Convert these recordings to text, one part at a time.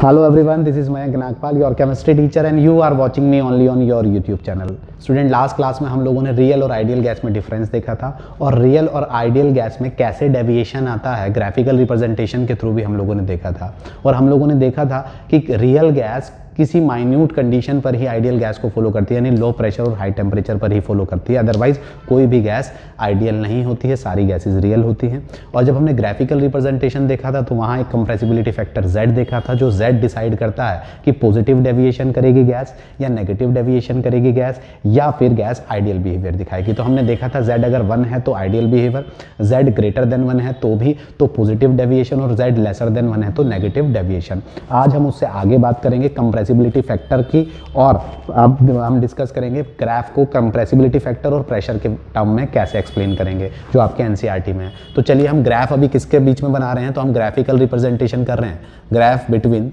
Hello everyone, this is Mayank Nagpal, your chemistry teacher and you are watching me only on your YouTube channel. Student last class में हम लोगों ने real और ideal gas में difference देखा था और रियल और आइडियल गैस में कैसे डेविएशन आता है ग्राफिकल रिप्रेजेंटेशन के थ्रू भी हम लोगों ने देखा था। और हम लोगों ने देखा था कि रियल गैस किसी माइन्यूट कंडीशन पर ही आइडियल गैस को फॉलो करती है, यानी लो प्रेशर और हाई टेम्परेचर पर ही फॉलो करती है। अदरवाइज कोई भी गैस आइडियल नहीं होती है, सारी गैसेज रियल होती हैं। और जब हमने ग्राफिकल रिप्रेजेंटेशन देखा था तो वहाँ एक कंप्रेसिबिलिटी फैक्टर Z देखा था, जो Z डिसाइड करता है कि पॉजिटिव डेविएशन करेगी गैस या नेगेटिव डेविएशन करेगी गैस या फिर गैस आइडियल बिहेवियर दिखाएगी। तो हमने देखा था Z अगर 1 है तो ideal behaviour, Z greater than 1 है तो भी तो पॉजिटिव डेविएशन और Z लेसर देन 1 है तो नेगेटिव डेविएशन। आज हम उससे आगे बात करेंगे कंप्रेसिबिलिटी फैक्टर की और अब हम डिस्कस करेंगे ग्राफ को कंप्रेसिबिलिटी फैक्टर और प्रेशर के टर्म में कैसे एक्सप्लेन करेंगे जो आपके एनसीईआरटी में है। तो चलिए हम ग्राफ अभी किसके बीच में बना रहे हैं, तो हम ग्राफिकल रिप्रेजेंटेशन कर रहे हैं, graph between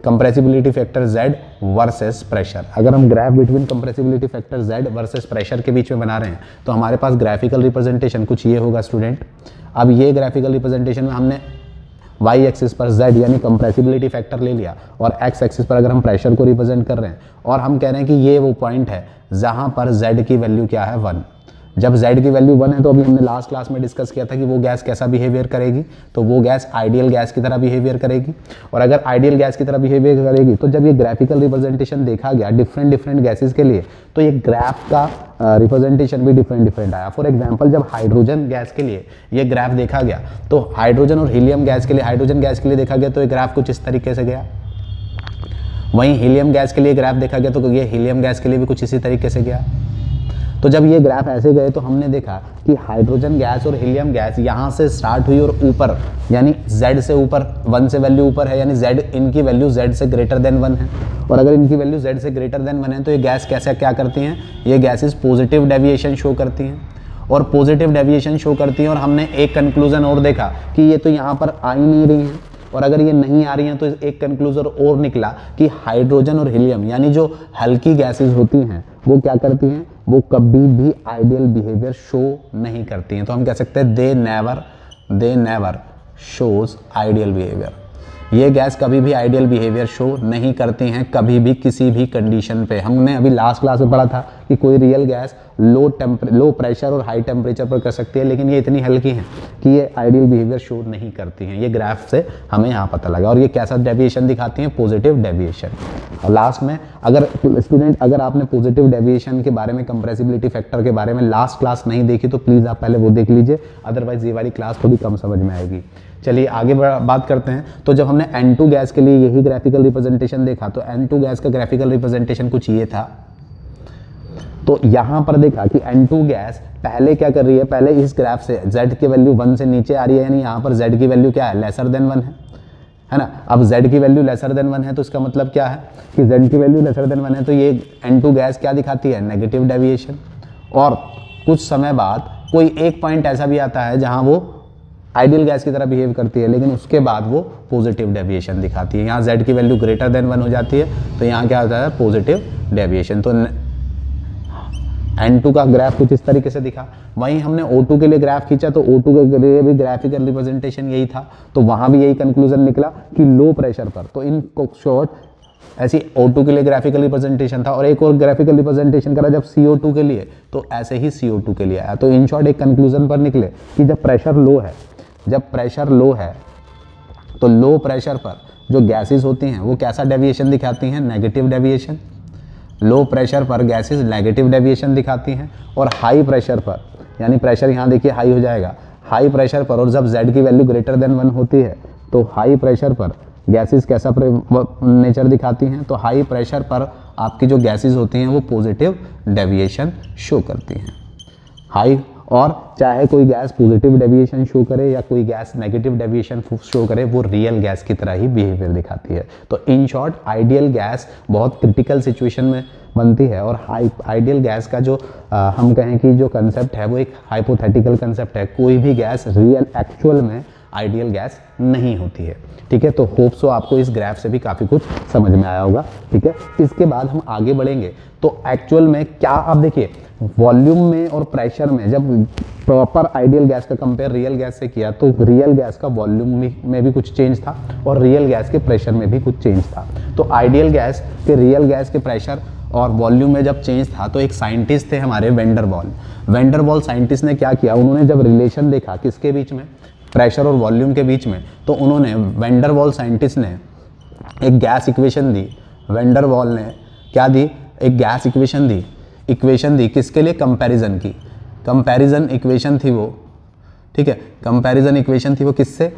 compressibility factor Z versus pressure. अगर हम graph between compressibility factor Z versus pressure के बीच में बना रहे हैं तो हमारे पास ग्राफिकल रिप्रेजेंटेशन कुछ ये होगा स्टूडेंट। अब ये ग्राफिकल रिप्रेजेंटेशन में हमने y एक्सिस पर Z यानी कंप्रेसिबिलिटी फैक्टर ले लिया और x एक्सिस पर अगर हम प्रेशर को रिप्रेजेंट कर रहे हैं और हम कह रहे हैं कि ये वो पॉइंट है जहां पर Z की वैल्यू क्या है 1। जब Z की वैल्यू 1 है तो अभी हमने लास्ट क्लास में डिस्कस किया था कि वो गैस कैसा बिहेवियर करेगी, तो वो गैस आइडियल गैस की तरह बिहेवियर करेगी। और अगर आइडियल गैस की तरह बिहेवियर करेगी तो जब ये ग्राफिकल रिप्रेजेंटेशन देखा गया डिफरेंट गैसेस के लिए तो ये ग्राफ का रिप्रेजेंटेशन भी डिफरेंट आया। फॉर एग्जांपल जब हाइड्रोजन गैस के लिए ये ग्राफ देखा गया तो हाइड्रोजन और हीलियम गैस के लिए, हाइड्रोजन गैस के लिए देखा गया तो ये ग्राफ कुछ इस तरीके से गया। वहीं हीलियम गैस के लिए ग्राफ देखा गया तो ये हीलियम गैस के लिए भी कुछ इसी तरीके से गया। तो जब ये ग्राफ ऐसे गए तो हमने देखा कि हाइड्रोजन गैस और हीलियम गैस यहाँ से स्टार्ट हुई और ऊपर यानी Z से ऊपर 1 से वैल्यू ऊपर है, यानी Z इनकी वैल्यू Z से ग्रेटर देन 1 है। और अगर इनकी वैल्यू Z से ग्रेटर देन 1 है तो ये गैस कैसे क्या करती हैं, ये गैसेस पॉजिटिव डेविएशन शो करती हैं और पॉजिटिव डेविएशन शो करती हैं। और हमने एक कंक्लूजन और देखा कि ये तो यहाँ पर आ ही नहीं रही हैं, और अगर ये नहीं आ रही हैं तो एक कंक्लूजन और निकला कि हाइड्रोजन और हीलियम यानी जो हल्की गैसेस होती हैं वो क्या करती हैं, वो कभी भी आइडियल बिहेवियर शो नहीं करती हैं। तो हम कह सकते हैं they never shows ideal behaviour. ये गैस कभी भी आइडियल बिहेवियर शो नहीं करती हैं कभी भी किसी भी कंडीशन पे। हमने अभी लास्ट क्लास में पढ़ा था कि कोई रियल गैस लो प्रेशर और हाई टेम्परेचर पर कर सकती है, लेकिन ये इतनी हल्की हैं कि ये आइडियल बिहेवियर शो नहीं करती हैं। ये ग्राफ से हमें यहाँ पता लगा। और ये कैसा डेविएशन दिखाती हैं, पॉजिटिव डेविएशन। और लास्ट में अगर स्टूडेंट अगर आपने पॉजिटिव डेविएशन के बारे में, कंप्रेसिबिलिटी फैक्टर के बारे में लास्ट क्लास नहीं देखी तो प्लीज़ आप पहले वो देख लीजिए, अदरवाइज ये वाली क्लास थोड़ी कम समझ में आएगी। चलिए आगे बात करते हैं। तो जब हमने N2 गैस के लिए यही ग्राफिकल रिप्रेजेंटेशन देखा तो N2 गैस का ग्राफिकल रिप्रेजेंटेशन कुछ ये था। तो यहाँ पर देखा कि N2 गैस पहले क्या कर रही है, पहले इस ग्राफ से Z की वैल्यू 1 से नीचे आ रही है, यानी यहाँ पर Z की वैल्यू क्या है, लेसर देन 1 है ना। अब Z की वैल्यू लेसर देन 1 है तो इसका मतलब क्या है कि Z की वैल्यू लेसर देन 1 है तो ये N2 गैस क्या दिखाती है, नेगेटिव डेविएशन। और कुछ समय बाद कोई एक पॉइंट ऐसा भी आता है जहाँ वो आइडियल गैस की तरह बिहेव करती है, लेकिन उसके बाद वो पॉजिटिव डेविएशन दिखाती है। यहाँ Z की वैल्यू ग्रेटर देन 1 हो जाती है तो यहाँ क्या होता है, पॉजिटिव डेविएशन। तो N2 का ग्राफ कुछ इस तरीके से दिखा। वहीं हमने O2 के लिए ग्राफ खींचा तो O2 के लिए भी ग्राफिकल रिप्रेजेंटेशन यही था, तो वहाँ भी यही कंक्लूजन निकला कि लो प्रेशर पर, तो इन शॉर्ट ऐसी O2 के लिए ग्राफिकल रिप्रेजेंटेशन था। और एक और ग्राफिकल रिप्रेजेंटेशन करा जब CO2 के लिए, तो ऐसे ही CO2 के लिए आया। तो इन शॉर्ट एक कंक्लूजन पर निकले कि जब प्रेशर लो है तो लो प्रेशर पर जो गैसेस होती हैं वो कैसा डेविएशन दिखाती हैं, नेगेटिव डेविएशन। लो प्रेशर पर गैसेस नेगेटिव डेविएशन दिखाती हैं। और हाई प्रेशर पर, यानी प्रेशर यहाँ देखिए हाई हो जाएगा, हाई प्रेशर पर और जब Z की वैल्यू ग्रेटर देन 1 होती है तो हाई प्रेशर पर गैसेस कैसा नेचर दिखाती हैं, तो हाई प्रेशर पर आपकी जो गैसेस होती हैं वो पॉजिटिव डेविएशन शो करती हैं। हाई, और चाहे कोई गैस पॉजिटिव डेविएशन शो करे या कोई गैस नेगेटिव डेविएशन शो करे, वो रियल गैस की तरह ही बिहेवियर दिखाती है। तो इन शॉर्ट आइडियल गैस बहुत क्रिटिकल सिचुएशन में बनती है। और आइडियल गैस का जो हम कहें कि जो कंसेप्ट है वो एक हाइपोथेटिकल कंसेप्ट है। कोई भी गैस रियल एक्चुअल में आइडियल गैस नहीं होती है। ठीक है, तो होप सो आपको इस ग्राफ से भी काफ़ी कुछ समझ में आया होगा। ठीक है, इसके बाद हम आगे बढ़ेंगे तो एक्चुअल में क्या, आप देखिए वॉल्यूम में और प्रेशर में जब प्रॉपर आइडियल गैस का कंपेयर रियल गैस से किया तो रियल गैस का वॉल्यूम में भी कुछ चेंज था और रियल गैस के प्रेशर में भी कुछ चेंज था। तो आइडियल गैस के रियल गैस के प्रेशर और वॉल्यूम में जब चेंज था तो एक साइंटिस्ट थे हमारे वेंडर वॉल साइंटिस्ट ने क्या किया, उन्होंने जब रिलेशन देखा किसके बीच में, प्रेशर और वॉल्यूम के बीच में, तो उन्होंने वेंडर वॉल साइंटिस्ट ने एक गैस इक्वेशन दी। वेंडर वॉल ने क्या दी, एक गैस इक्वेशन दी किसके लिए, कंपैरिजन की। कंपैरिजन इक्वेशन थी वो, ठीक है, कंपैरिजन इक्वेशन थी वो किससे,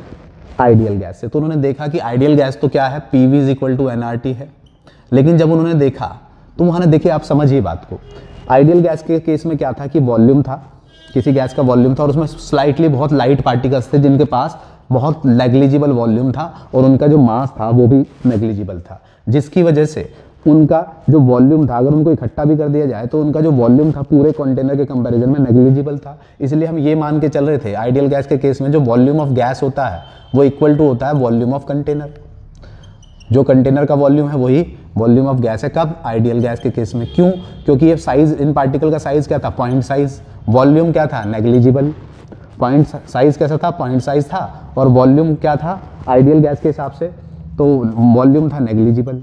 आइडियल गैस से। तो उन्होंने देखा कि आइडियल गैस तो क्या है, PV = nRT है। लेकिन जब उन्होंने देखा तो वहाँ ने देखिए, आप समझिए बात को, आइडियल गैस के केस में क्या था कि वॉल्यूम था, किसी गैस का वॉल्यूम था और उसमें स्लाइटली बहुत लाइट पार्टिकल्स थे जिनके पास बहुत नेग्लिजिबल वॉल्यूम था और उनका जो मास था वो भी नेग्लिजिबल था, जिसकी वजह से उनका जो वॉल्यूम था, अगर उनको इकट्ठा भी कर दिया जाए तो उनका जो वॉल्यूम था पूरे कंटेनर के कंपैरिजन में नेग्लिजिबल था। इसलिए हम ये मान के चल रहे थे आइडियल गैस के केस में जो वॉल्यूम ऑफ गैस होता है वो इक्वल टू होता है वॉल्यूम ऑफ कंटेनर। जो कंटेनर का वॉल्यूम है वही वॉल्यूम ऑफ गैस है। कब, आइडियल गैस के केस में। क्यों, क्योंकि ये साइज, इन पार्टिकल का साइज क्या था, पॉइंट साइज। वॉल्यूम क्या था, नेग्लिजिबल। पॉइंट साइज कैसा था, पॉइंट साइज था। और वॉल्यूम क्या था आइडियल गैस के हिसाब से, तो वॉल्यूम था नेग्लिजिबल।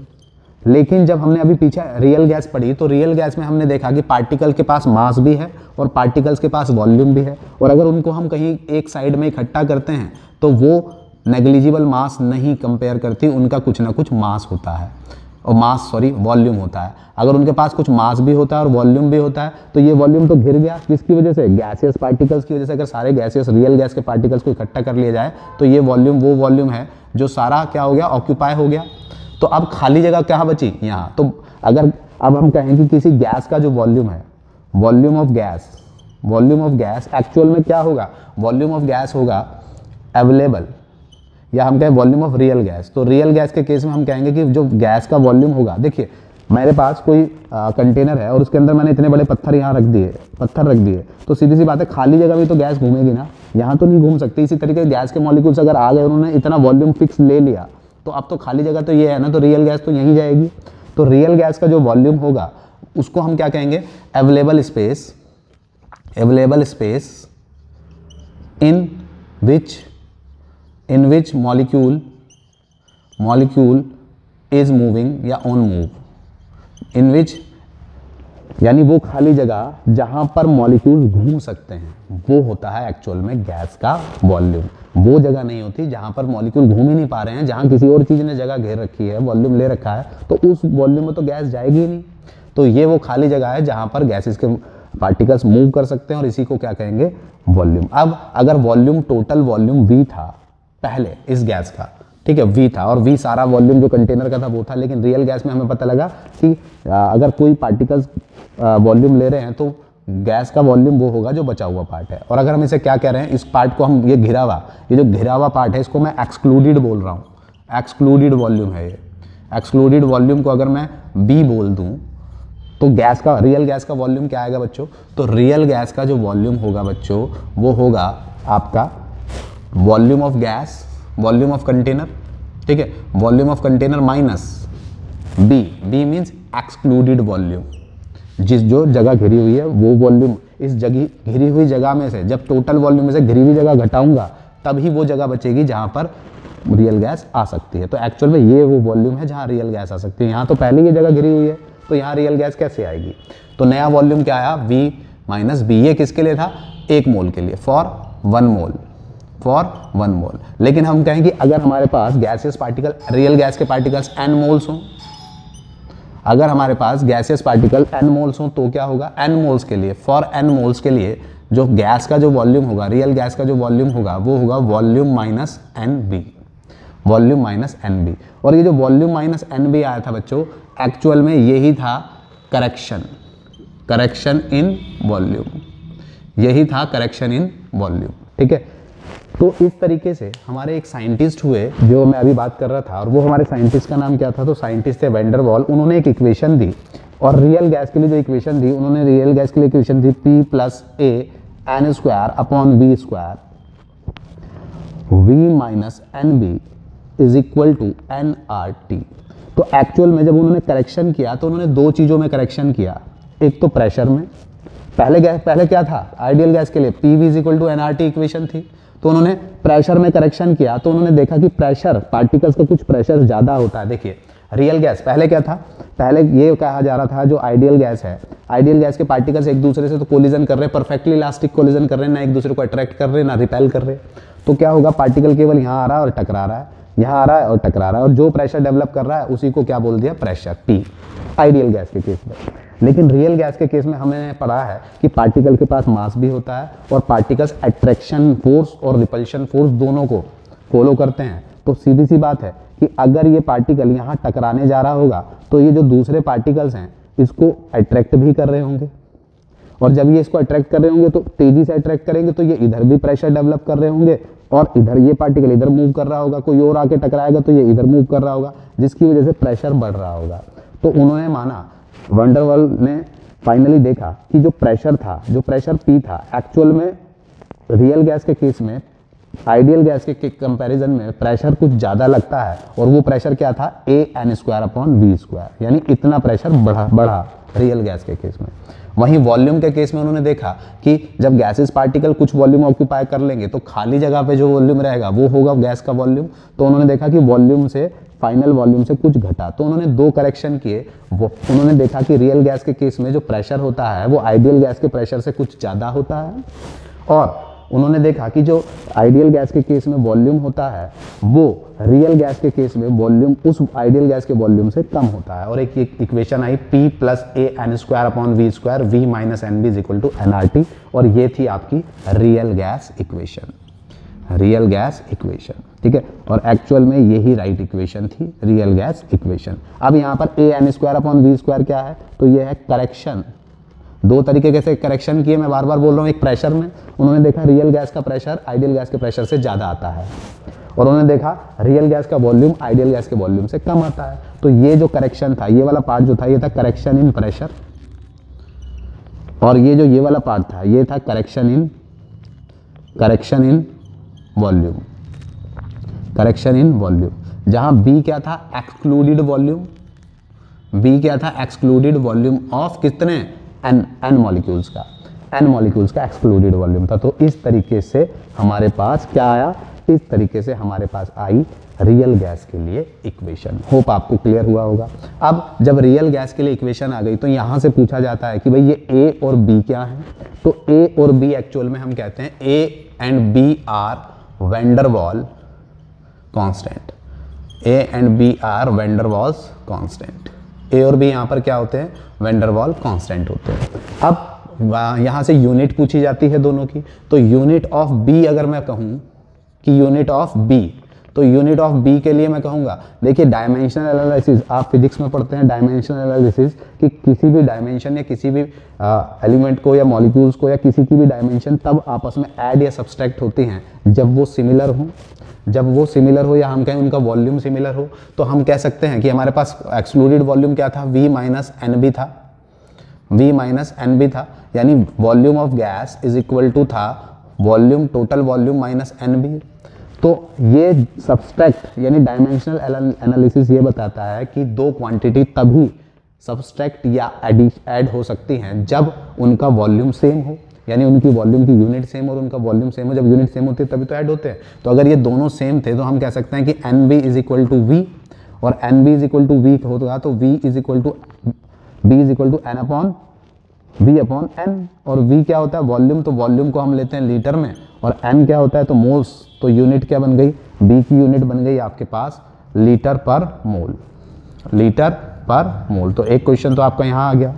लेकिन जब हमने अभी पीछे रियल गैस पढ़ी तो रियल गैस में हमने देखा कि पार्टिकल के पास मास भी है और पार्टिकल्स के पास वॉल्यूम भी है, और अगर उनको हम कहीं एक साइड में इकट्ठा करते हैं तो वो नेग्लिजिबल मास नहीं कंपेयर करती, उनका कुछ ना कुछ मास होता है और वॉल्यूम होता है। अगर उनके पास कुछ मास भी होता है और वॉल्यूम भी होता है तो ये वॉल्यूम तो घिर गया, किसकी वजह से, गैसियस पार्टिकल्स की वजह से। अगर सारे गैसियस रियल गैस के पार्टिकल्स को इकट्ठा कर लिया जाए तो ये वॉल्यूम वो वॉल्यूम है जो सारा क्या हो गया, ऑक्यूपाई हो गया। तो अब खाली जगह क्या बची, यहाँ। तो अगर अब हम कहें कि किसी गैस का जो वॉल्यूम है, वॉल्यूम ऑफ गैस एक्चुअल में क्या होगा, वॉल्यूम ऑफ गैस होगा अवेलेबल, या हम कहें वॉल्यूम ऑफ रियल गैस। तो रियल गैस के केस में हम कहेंगे कि जो गैस का वॉल्यूम होगा, देखिए मेरे पास कोई कंटेनर है और उसके अंदर मैंने इतने बड़े पत्थर रख दिए, तो सीधी सी बात है खाली जगह में तो गैस घूमेगी ना, यहाँ तो नहीं घूम सकती। इसी तरीके गैस के मॉलिक्यूल्स अगर आ गए, उन्होंने इतना वॉल्यूम फिक्स ले लिया, तो अब तो खाली जगह तो ये है ना, तो रियल गैस तो यहीं जाएगी। तो रियल गैस का जो वॉल्यूम होगा उसको हम क्या कहेंगे, available space in which molecule is moving या ऑन मूव, इन विच यानी वो खाली जगह जहां पर मॉलिक्यूल घूम सकते हैं, वो होता है एक्चुअल में गैस का वॉल्यूम। वो जगह नहीं होती जहां पर मॉलिक्यूल घूम ही नहीं पा रहे हैं, जहां किसी और चीज ने जगह घेर रखी है, वॉल्यूम ले रखा है, तो उस वॉल्यूम में तो गैस जाएगी ही नहीं। तो ये वो खाली जगह है जहां पर गैसेस के पार्टिकल्स मूव कर सकते हैं और इसी को क्या कहेंगे, वॉल्यूम। अब अगर वॉल्यूम, टोटल वॉल्यूम V था पहले इस गैस का, ठीक है, V था, और V सारा वॉल्यूम जो कंटेनर का था वो था। लेकिन रियल गैस में हमें पता लगा कि अगर कोई पार्टिकल्स वॉल्यूम ले रहे हैं तो गैस का वॉल्यूम वो होगा जो बचा हुआ पार्ट है। और अगर हम इसे क्या कह रहे हैं, इस पार्ट को हम, ये जो घिरा हुआ पार्ट है, इसको मैं एक्सक्लूडेड बोल रहा हूँ, एक्सक्लूडेड वॉल्यूम है ये। एक्सक्लूडेड वॉल्यूम को अगर मैं B बोल दूँ तो गैस का, रियल गैस का वॉल्यूम क्या आएगा बच्चों, तो रियल गैस का जो वॉल्यूम होगा बच्चों वो होगा आपका volume of gas, volume of container, ठीक है, volume of container minus B means excluded volume. जो जगह घिरी हुई है वो वॉल्यूम, इस जगह घिरी हुई जगह में से जब टोटल वॉल्यूम में से घिरी हुई जगह घटाऊंगा तभी वो जगह बचेगी जहां पर रियल गैस आ सकती है। तो एक्चुअल में ये वो वॉल्यूम है जहां रियल गैस आ सकती है। यहाँ तो पहले ये जगह घिरी हुई है तो यहाँ रियल गैस कैसे आएगी। तो नया वॉल्यूम क्या आया, V माइनस B। ये किसके लिए था, 1 मोल के लिए, फॉर 1 मोल। लेकिन हम कहें कि अगर हमारे पास गैसियस पार्टिकल, रियल गैस के पार्टिकल्स n मोल्स हों, अगर हमारे पास गैसियस पार्टिकल n मोल्स हों तो क्या होगा, n मोल्स के लिए, फॉर n मोल्स के लिए जो गैस का जो वॉल्यूम होगा, रियल गैस का जो वॉल्यूम होगा वो होगा volume minus NB, volume minus NB। और ये जो वॉल्यूम माइनस NB आया था बच्चों, एक्चुअल में यही था करेक्शन इन वॉल्यूम, यही था करेक्शन इन वॉल्यूम, ठीक है। तो इस तरीके से हमारे एक साइंटिस्ट हुए जो मैं अभी बात कर रहा था, और वो हमारे साइंटिस्ट का नाम क्या था, तो साइंटिस्ट थे वेंडर वॉल। उन्होंने एक इक्वेशन दी और रियल गैस के लिए जो इक्वेशन दी, उन्होंने रियल गैस के लिए equation the P + A n² / V − NB = nRT। तो एक्चुअल में जब उन्होंने करेक्शन किया तो उन्होंने 2 चीज़ों में करेक्शन किया, एक तो प्रेशर में, पहले क्या था आइडियल गैस के लिए PV = nRT इक्वेशन थी। तो उन्होंने प्रेशर में करेक्शन किया तो उन्होंने देखा कि प्रेशर पार्टिकल्स का कुछ प्रेशर ज़्यादा होता है। देखिए रियल गैस पहले क्या था, पहले ये कहा जा रहा था जो आइडियल गैस है, आइडियल गैस के पार्टिकल्स एक दूसरे से तो कोलिजन कर रहे हैं, परफेक्टली इलास्टिक कोलिजन कर रहे हैं, ना एक दूसरे को अट्रैक्ट कर रहे हैं ना रिपेल कर रहे हैं। तो क्या होगा, पार्टिकल केवल यहाँ आ रहा है और टकरा रहा है, यहाँ आ रहा है और टकरा रहा है, और जो प्रेशर डेवलप कर रहा है उसी को क्या बोल दिया, प्रेशर P, आइडियल गैस के केस में। लेकिन रियल गैस के केस में हमने पढ़ा है कि पार्टिकल के पास मास भी होता है और पार्टिकल्स अट्रैक्शन फोर्स और रिपल्शन फोर्स दोनों को फॉलो करते हैं। तो सीधी सी बात है कि अगर ये पार्टिकल यहाँ टकराने जा रहा होगा तो ये जो दूसरे पार्टिकल्स हैं इसको अट्रैक्ट भी कर रहे होंगे, और जब ये इसको अट्रैक्ट कर रहे होंगे तो तेजी से अट्रैक्ट करेंगे तो ये इधर भी प्रेशर डेवलप कर रहे होंगे, और इधर ये पार्टिकल इधर मूव कर रहा होगा, कोई और आके टकराएगा तो ये इधर मूव कर रहा होगा, जिसकी वजह से प्रेशर बढ़ रहा होगा। तो उन्होंने माना, वंडर वाल ने फाइनली देखा कि जो प्रेशर था, जो प्रेशर P था, एक्चुअल में रियल गैस के केस में आइडियल गैस के कंपैरिजन में प्रेशर कुछ ज़्यादा लगता है, और वो प्रेशर क्या था, AN²/V², यानी इतना प्रेशर बढ़ा रियल गैस के केस में। वहीं वॉल्यूम के केस में उन्होंने देखा कि जब गैसेस पार्टिकल कुछ वॉल्यूम ऑक्यूपाई कर लेंगे तो खाली जगह पे जो वॉल्यूम रहेगा वो होगा गैस का वॉल्यूम। तो उन्होंने देखा कि वॉल्यूम से, फाइनल वॉल्यूम से कुछ घटा, तो उन्होंने दो करेक्शन किए। वो उन्होंने देखा कि रियल गैस के केस में जो प्रेशर होता है वो आइडियल गैस के प्रेशर से कुछ ज़्यादा होता है, और उन्होंने देखा कि जो आइडियल गैस के केस में वॉल्यूम होता है वो रियल गैस के केस में वॉल्यूम उस आइडियल गैस के वॉल्यूम से कम होता है। और एक इक्वेशन आई P + AN²/V², V - NB = nRT, और ये थी आपकी real gas equation, real gas equation, ठीक है। और एक्चुअल में यही राइट इक्वेशन थी, रियल गैस इक्वेशन। अब यहाँ पर AN²/V² क्या है, तो ये है करेक्शन। दो तरीके से करेक्शन किए, मैं बार बार बोल रहा हूँ। एक प्रेशर में उन्होंने देखा रियल गैस का प्रेशर आइडियल गैस के प्रेशर से ज़्यादा आता है, और उन्होंने देखा रियल गैस का वॉल्यूम आइडियल गैस के वॉल्यूम से कम आता है। तो ये जो करेक्शन था, ये वाला पार्ट जो था ये था करेक्शन इन प्रेशर, और ये जो ये वाला पार्ट था ये था correction in volume, correction in volume. जहाँ B क्या था, एक्सक्लूडेड वॉल्यूम, B क्या था, एक्सक्लूडेड वॉल्यूम ऑफ कितने, n मॉलिक्यूल्स का, n मॉलिक्यूल्स का एक्सक्लूडेड वॉल्यूम था। तो इस तरीके से हमारे पास क्या आया, इस तरीके से हमारे पास आई रियल गैस के लिए इक्वेशन। होप आपको क्लियर हुआ होगा। अब जब रियल गैस के लिए इक्वेशन आ गई तो यहाँ से पूछा जाता है कि भाई ये A और B क्या है। तो A और B एक्चुअल में हम कहते हैं A and B are van der Waal constant, A and B are van der Waals constant. A और B यहाँ पर क्या होते हैं, वैंडर वाल कांस्टेंट होते हैं। अब यहाँ से यूनिट पूछी जाती है दोनों की, तो यूनिट ऑफ B अगर मैं कहूँ कि यूनिट ऑफ B, तो यूनिट ऑफ B के लिए मैं कहूँगा, देखिए डायमेंशनल एनालिसिस आप फिजिक्स में पढ़ते हैं, डायमेंशनल एनालिसिस कि किसी भी डायमेंशन या किसी भी एलिमेंट को या मॉलिक्यूल्स को या किसी की भी डायमेंशन तब आपस में ऐड या सब्सट्रैक्ट होती हैं जब वो सिमिलर हों, जब वो सिमिलर हो या हम कहें उनका वॉल्यूम सिमिलर हो। तो हम कह सकते हैं कि हमारे पास एक्सक्लूडेड वॉल्यूम क्या था, V - NB था, V - NB था, यानी volume of gas is equal to था volume, total volume minus NB। तो ये सब्सट्रैक्ट यानी डायमेंशनल एनालिसिस ये बताता है कि दो क्वांटिटी तभी सब्सट्रैक्ट या ऐड हो सकती हैं जब उनका वॉल्यूम सेम हो, यानी उनकी वॉल्यूम की यूनिट सेम और उनका वॉल्यूम सेम हो। जब यूनिट सेम होती है तभी तो ऐड होते हैं। तो अगर ये दोनों सेम थे तो हम कह सकते हैं कि NB = V, और NB = V होगा तो B = N, और V क्या होता है, वॉल्यूम, तो वॉल्यूम को हम लेते हैं लीटर में, और N क्या होता है तो मोल्स, तो यूनिट क्या बन गई, B की यूनिट बन गई आपके पास लीटर पर मोल, लीटर पर मोल। तो एक क्वेश्चन तो आपका यहाँ आ गया।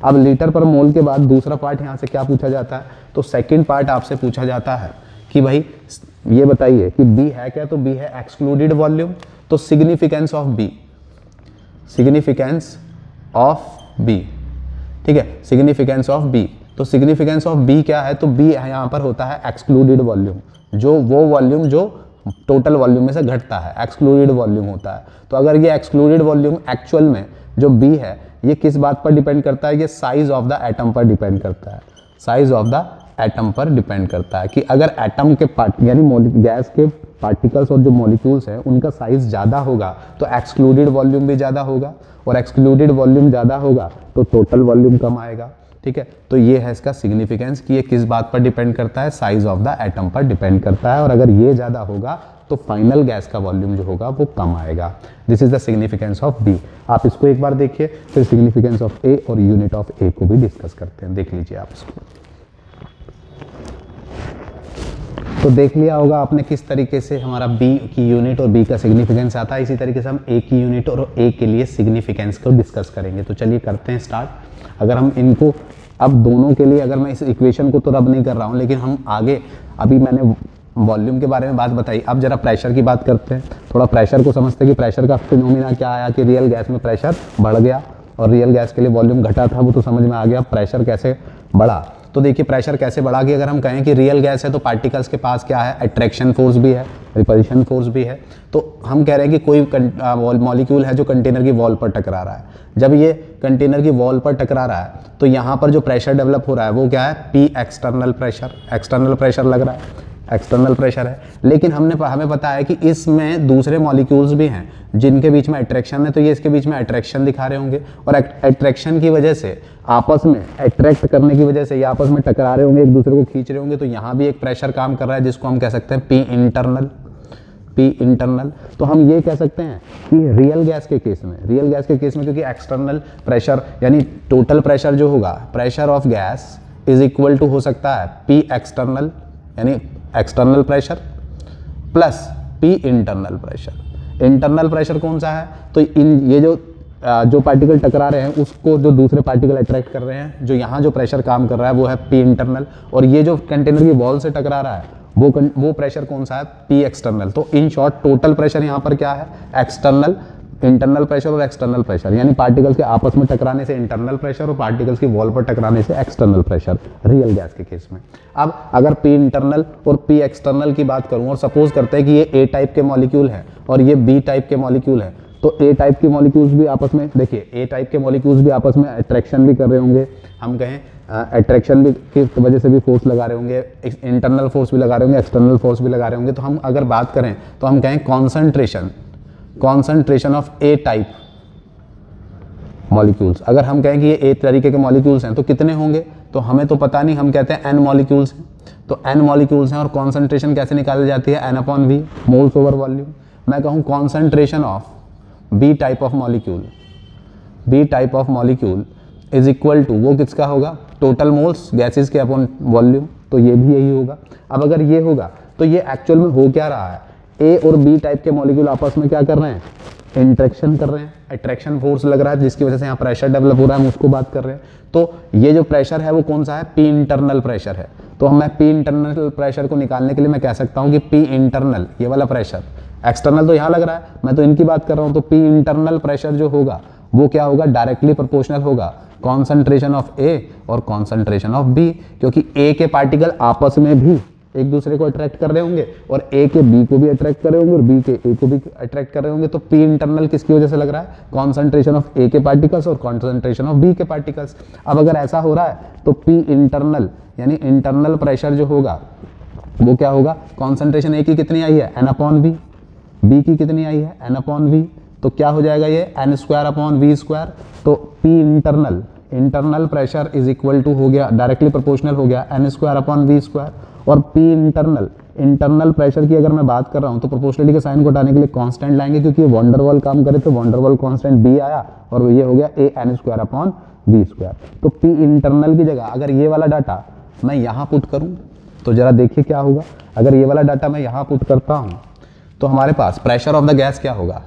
अब लीटर पर मोल के बाद दूसरा पार्ट यहाँ से क्या पूछा जाता है, तो सेकंड पार्ट आपसे पूछा जाता है कि भाई ये बताइए कि B है क्या, तो B है एक्सक्लूडेड वॉल्यूम। तो significance of B, significance of B, ठीक है, सिग्निफिकेंस ऑफ B। तो सिग्निफिकेंस ऑफ B क्या है, तो B यहाँ पर होता है एक्सक्लूडेड वॉल्यूम, जो वो वॉल्यूम जो टोटल वॉल्यूम में से घटता है, एक्सक्लूडेड वॉल्यूम होता है। तो अगर ये एक्सक्लूडेड वॉल्यूम एक्चुअल में जो B है ये किस बात पर डिपेंड करता है, ये साइज ऑफ द एटम पर डिपेंड करता है, साइज ऑफ द एटम पर डिपेंड करता है कि अगर एटम के पार्ट यानी गैस के पार्टिकल्स और जो मॉलिक्यूल्स हैं उनका साइज ज़्यादा होगा तो एक्सक्लूडेड वॉल्यूम भी ज़्यादा होगा, और एक्सक्लूडेड वॉल्यूम ज़्यादा होगा तो टोटल वॉल्यूम कम आएगा। ठीक है। तो ये है इसका सिग्निफिकेंस कि ये किस बात पर डिपेंड करता है, साइज ऑफ द एटम पर डिपेंड करता है, और अगर ये ज़्यादा होगा तो फाइनल गैस का वॉल्यूम जो होगा वो कम आएगा। This is the significance of B. आप इसको एक बार देखिए, फिर सिग्निफिकेंस ऑफ ए और यूनिट ऑफ ए को भी डिस्कस करते हैं। देख लीजिए आप इसको। तो देख लिया होगा आपने किस तरीके से हमारा बी की यूनिट और बी का सिग्निफिकेंस आता है। इसी तरीके से हम ए की यूनिट और ए के लिए सिग्निफिकेंस को डिस्कस करेंगे। तो चलिए करते हैं स्टार्ट। अगर हम इनको अब दोनों के लिए, अगर मैं इस इक्वेशन को तो रब नहीं कर रहा हूँ, लेकिन हम आगे, अभी मैंने वॉल्यूम के बारे में बात बताई, अब जरा प्रेशर की बात करते हैं। थोड़ा प्रेशर को समझते हैं कि प्रेशर का फिनोमिना क्या आया कि रियल गैस में प्रेशर बढ़ गया और रियल गैस के लिए वॉल्यूम घटा था, वो तो समझ में आ गया। प्रेशर कैसे बढ़ा, तो देखिए प्रेशर कैसे बढ़ा कि अगर हम कहें कि रियल गैस है तो पार्टिकल्स के पास क्या है, अट्रैक्शन फोर्स भी है, रिपल्शन फोर्स भी है। तो हम कह रहे हैं कि कोई मॉलिक्यूल है जो कंटेनर की वॉल पर टकरा रहा है। जब ये कंटेनर की वॉल पर टकरा रहा है तो यहाँ पर जो प्रेशर डेवलप हो रहा है वो क्या है, P external pressure. External pressure लग रहा है, एक्सटर्नल प्रेशर है। लेकिन हमें पता है कि इसमें दूसरे मॉलिक्यूल्स भी हैं जिनके बीच में अट्रैक्शन है, तो ये इसके बीच में अट्रैक्शन दिखा रहे होंगे, और अट्रैक्शन की वजह से आपस में अट्रैक्ट करने की वजह से ये आपस में टकरा रहे होंगे, एक दूसरे को खींच रहे होंगे। तो यहाँ भी एक प्रेशर काम कर रहा है जिसको हम कह सकते हैं पी इंटरनल। पी इंटरनल, तो हम ये कह सकते हैं कि रियल गैस के केस में क्योंकि एक्सटर्नल प्रेशर यानी टोटल प्रेशर जो होगा, pressure of gas is equal to हो सकता है पी एक्सटर्नल यानी external pressure plus P internal pressure. Internal pressure कौन सा है, तो ये जो पार्टिकल टकरा रहे हैं उसको जो दूसरे पार्टिकल अट्रैक्ट कर रहे हैं, जो यहाँ जो प्रेशर काम कर रहा है वो है पी इंटरनल, और ये जो कंटेनर की वॉल से टकरा रहा है वो प्रेशर कौन सा है, पी एक्सटर्नल। तो इन शॉर्ट टोटल प्रेशर यहाँ पर क्या है, एक्सटर्नल, इंटरनल प्रेशर और एक्सटर्नल प्रेशर, यानी पार्टिकल्स के आपस में टकराने से इंटरनल प्रेशर और पार्टिकल्स की वॉल पर टकराने से एक्सटर्नल प्रेशर रियल गैस के केस में। अब अगर पी इंटरनल और पी एक्सटर्नल की बात करूं और सपोज करते हैं कि ये ए टाइप के मॉलिक्यूल है और ये बी टाइप के मॉलिक्यूल है, तो ए टाइप के मॉलिक्यूल्स भी आपस में, देखिए ए टाइप के मॉलिक्यूल्स भी आपस में अट्रैक्शन भी कर रहे होंगे। हम कहें अट्रैक्शन भी की वजह से भी फोर्स लगा रहे होंगे, इंटरनल फोर्स भी लगा रहे होंगे, एक्सटर्नल फोर्स भी लगा रहे होंगे। तो हम अगर बात करें तो हम कहें concentration of A type molecules, अगर हम कहें कि ये ए तरीके के मॉलिक्यूल्स हैं तो कितने होंगे, तो हमें तो पता नहीं, हम कहते हैं एन मॉलिक्यूल्स हैं। तो एन मॉलिक्यूल्स हैं और कॉन्सेंट्रेशन कैसे निकाली जाती है, n upon V, moles over volume. मैं कहूँ concentration of B type of molecule is equal to, वो किसका होगा, टोटल मोल्स गैसेस के अपॉन वॉल्यूम, तो ये भी यही होगा। अब अगर ये होगा तो ये एक्चुअल में हो क्या रहा है, ए और बी टाइप के मॉलिक्यूल आपस में क्या कर रहे हैं, इंटरेक्शन कर रहे हैं, अट्रैक्शन फोर्स लग रहा है जिसकी वजह से यहाँ प्रेशर डेवलप हो रहा है, हम उसको बात कर रहे हैं। तो ये जो प्रेशर है वो कौन सा है, पी इंटरनल प्रेशर है। तो मैं पी इंटरनल प्रेशर को निकालने के लिए मैं कह सकता हूँ कि पी इंटरनल, ये वाला प्रेशर, एक्सटर्नल तो यहाँ लग रहा है, मैं तो इनकी बात कर रहा हूँ, तो पी इंटरनल प्रेशर जो होगा वो क्या होगा, डायरेक्टली प्रोपोर्शनल होगा कॉन्सेंट्रेशन ऑफ ए और कॉन्सेंट्रेशन ऑफ बी, क्योंकि ए के पार्टिकल आपस में भी एक दूसरे को अट्रैक्ट कर रहे होंगे और ए के बी को भी अट्रैक्ट कर रहे होंगे और बी के ए को भी अट्रैक्ट कर रहे होंगे। तो पी इंटरनल किसकी वजह से लग रहा है, कॉन्सेंट्रेशन ऑफ ए के पार्टिकल्स और कॉन्सेंट्रेशन ऑफ बी के पार्टिकल्स। अब अगर ऐसा हो रहा है तो पी इंटरनल यानी इंटरनल प्रेशर जो होगा वो क्या होगा, कॉन्सेंट्रेशन ए की कितनी आई है, एन अपॉन वी, बी की कितनी आई है, एन अपॉन वी, तो क्या हो जाएगा ये n square upon we square. तो p internal pressure is equal to हो गया, डायरेक्टली प्रोपोर्शनल हो गया n square upon we square. और पी इंटरनल प्रेशर की अगर मैं बात कर रहा हूँ तो प्रोपोर्शनलिटी के साइन को हटाने के लिए कांस्टेंट लाएंगे, क्योंकि वॉन डेर वाल काम करे तो van der Waal constant b आया और ये हो गया a n square upon we square. तो पी इंटरनल की जगह अगर ये वाला डाटा मैं यहाँ पुट करूँ तो जरा देखिए क्या होगा। अगर ये वाला डाटा मैं यहाँ पुट करता हूँ तो हमारे पास प्रेशर ऑफ द गैस क्या होगा,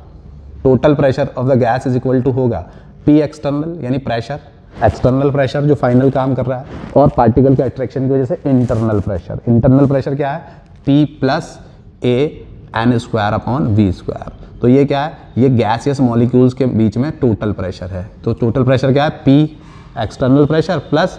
total pressure of the gas is equal to होगा पी एक्सटर्नल यानी प्रेशर, एक्सटर्नल प्रेशर जो फाइनल काम कर रहा है, और पार्टिकल के अट्रैक्शन की वजह से इंटरनल प्रेशर क्या है, P plus a n square upon we square. तो ये क्या है, ये गैसियस मॉलिक्यूल्स के बीच में टोटल प्रेशर है। तो टोटल प्रेशर क्या है, P एक्सटर्नल प्रेशर प्लस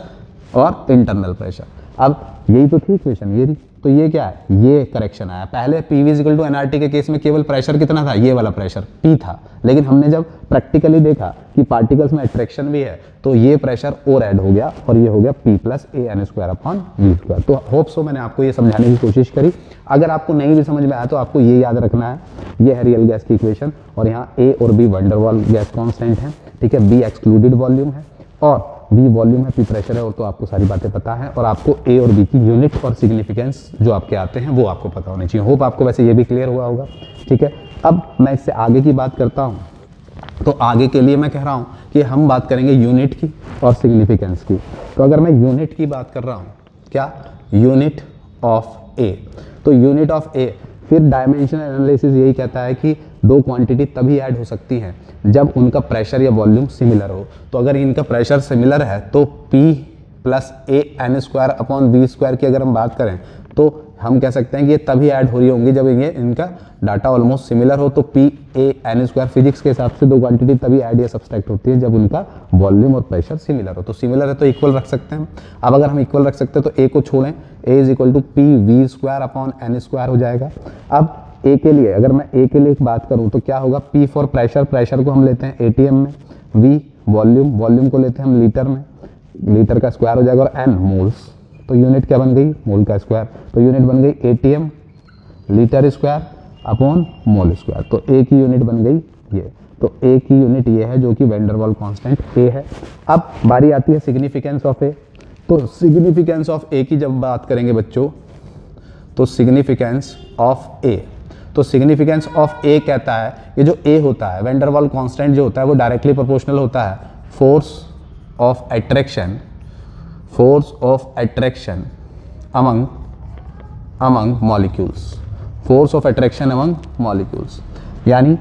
और इंटरनल प्रेशर। अब यही तो थी इक्वेशन, ये तो ये क्या है, ये करेक्शन आया। पहले PV इक्वल टू एनआरटी के केस में केवल प्रेशर कितना था, ये वाला प्रेशर P था, लेकिन हमने जब प्रैक्टिकली देखा कि पार्टिकल्स में अट्रैक्शन भी है तो ये प्रेशर और ऐड हो गया और ये हो गया P plus a n square upon we square. तो होप सो मैंने आपको ये समझाने की कोशिश करी। अगर आपको नहीं भी समझ में आया तो आपको ये याद रखना है, ये है रियल गैस की इक्वेशन और यहाँ A और B वंडर वाल गैस कॉन्स्टेंट है, ठीक है, B एक्सक्लूडेड वॉल्यूम है और बी वॉल्यूम है, पी प्रेशर है, और तो आपको सारी बातें पता है, और आपको ए और बी की यूनिट और सिग्निफिकेंस जो आपके आते हैं वो आपको पता होने चाहिए। होप आपको वैसे ये भी क्लियर हुआ होगा। ठीक है, अब मैं इससे आगे की बात करता हूँ। तो आगे के लिए मैं कह रहा हूँ कि हम बात करेंगे यूनिट की और सिग्निफिकेंस की। तो अगर मैं यूनिट की बात कर रहा हूँ, क्या, यूनिट ऑफ ए, तो यूनिट ऑफ ए, फिर डायमेंशनल एनालिसिस यही कहता है कि दो क्वांटिटी तभी ऐड हो सकती हैं जब उनका प्रेशर या वॉल्यूम सिमिलर हो। तो अगर इनका प्रेशर सिमिलर है तो P plus a n square upon we square की अगर हम बात करें तो हम कह सकते हैं कि ये तभी ऐड हो रही होंगी जब ये इनका डाटा ऑलमोस्ट सिमिलर हो। तो P ए एन स्क्वायर फिजिक्स के हिसाब से दो क्वांटिटी तभी ऐड या सब्सट्रैक्ट होती है जब उनका वॉल्यूम और प्रेशर सिमिलर हो। तो सिमिलर है तो इक्वल रख सकते हैं। अब अगर हम इक्वल रख सकते हैं तो ए को छोड़ें, a is equal to p v square upon n square हो जाएगा। अब ए के लिए, अगर मैं ए के लिए एक बात करूं तो क्या होगा, P फॉर प्रेशर, प्रेशर को हम लेते हैं एटीएम में, V वॉल्यूम, वॉल्यूम को लेते हैं हम लीटर में, लीटर का स्क्वायर हो जाएगा, और N मोल्स, तो यूनिट क्या बन गई, मोल का स्क्वायर, तो यूनिट बन गई ATM litre square upon mole square. तो ए की यूनिट बन गई ये, तो ए की यूनिट ये है जो कि वैन डर वाल कांस्टेंट ए है। अब बारी आती है सिग्निफिकेंस ऑफ ए। तो सिग्निफिकेंस ऑफ ए की जब बात करेंगे बच्चों, तो सिग्निफिकेंस ऑफ ए, तो सिग्निफिकेंस ऑफ ए कहता है ये जो ए होता है, वैन डर वाल कांस्टेंट जो होता है वो डायरेक्टली प्रोपोर्शनल होता है force of attraction, force of attraction among molecules, force of attraction among molecules, यानी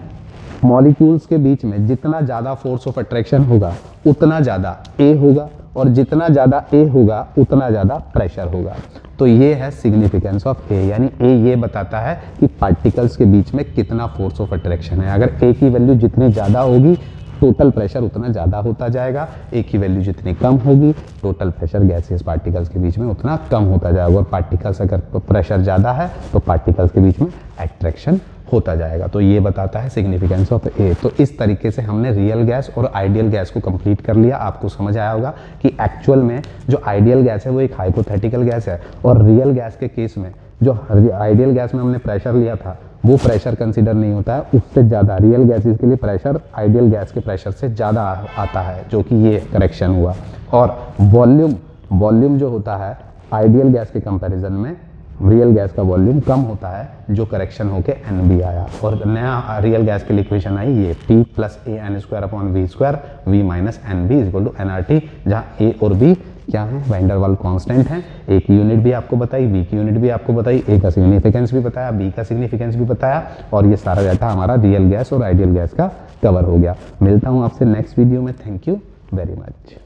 मॉलिक्यूल्स के बीच में जितना ज़्यादा फोर्स ऑफ अट्रैक्शन होगा उतना ज़्यादा ए होगा, और जितना ज़्यादा ए होगा उतना ज़्यादा प्रेशर होगा। तो ये है सिग्निफिकेंस ऑफ ए, यानी ए ये बताता है कि पार्टिकल्स के बीच में कितना फोर्स ऑफ अट्रैक्शन है। अगर ए की वैल्यू जितनी ज़्यादा होगी टोटल प्रेशर उतना ज़्यादा होता जाएगा, ए की वैल्यू जितनी कम होगी टोटल प्रेशर गैसेस पार्टिकल्स के बीच में उतना कम होता जाएगा, और पार्टिकल्स अगर प्रेशर ज़्यादा है तो पार्टिकल्स के बीच में अट्रैक्शन होता जाएगा। तो ये बताता है सिग्निफिकेंस ऑफ ए। तो इस तरीके से हमने रियल गैस और आइडियल गैस को कंप्लीट कर लिया। आपको समझ आया होगा कि एक्चुअल में जो आइडियल गैस है वो एक हाइपोथेटिकल गैस है, और रियल गैस के केस में जो आइडियल गैस में हमने प्रेशर लिया था वो प्रेशर कंसीडर नहीं होता है, उससे ज़्यादा रियल गैसेस के लिए प्रेशर आइडियल गैस के प्रेशर से ज़्यादा आता है, जो कि ये करेक्शन हुआ। और वॉल्यूम जो होता है आइडियल गैस के कंपैरिजन में रियल गैस का वॉल्यूम कम होता है, जो करेक्शन होके एन बी आया, और नया रियल गैस के लिए इक्वेशन आई ये P plus a n square upon we square, V minus n b equal to n R T, जहाँ ए और बी क्या है, वैन डर वाल कांस्टेंट है। ए की यूनिट भी आपको बताई, बी की यूनिट भी आपको बताई, ए का सिग्निफिकेंस भी बताया, बी का सिग्निफिकेंस भी बताया, और ये सारा डाटा हमारा रियल गैस और आइडियल गैस का कवर हो गया। मिलता हूँ आपसे नेक्स्ट वीडियो में। Thank you very much.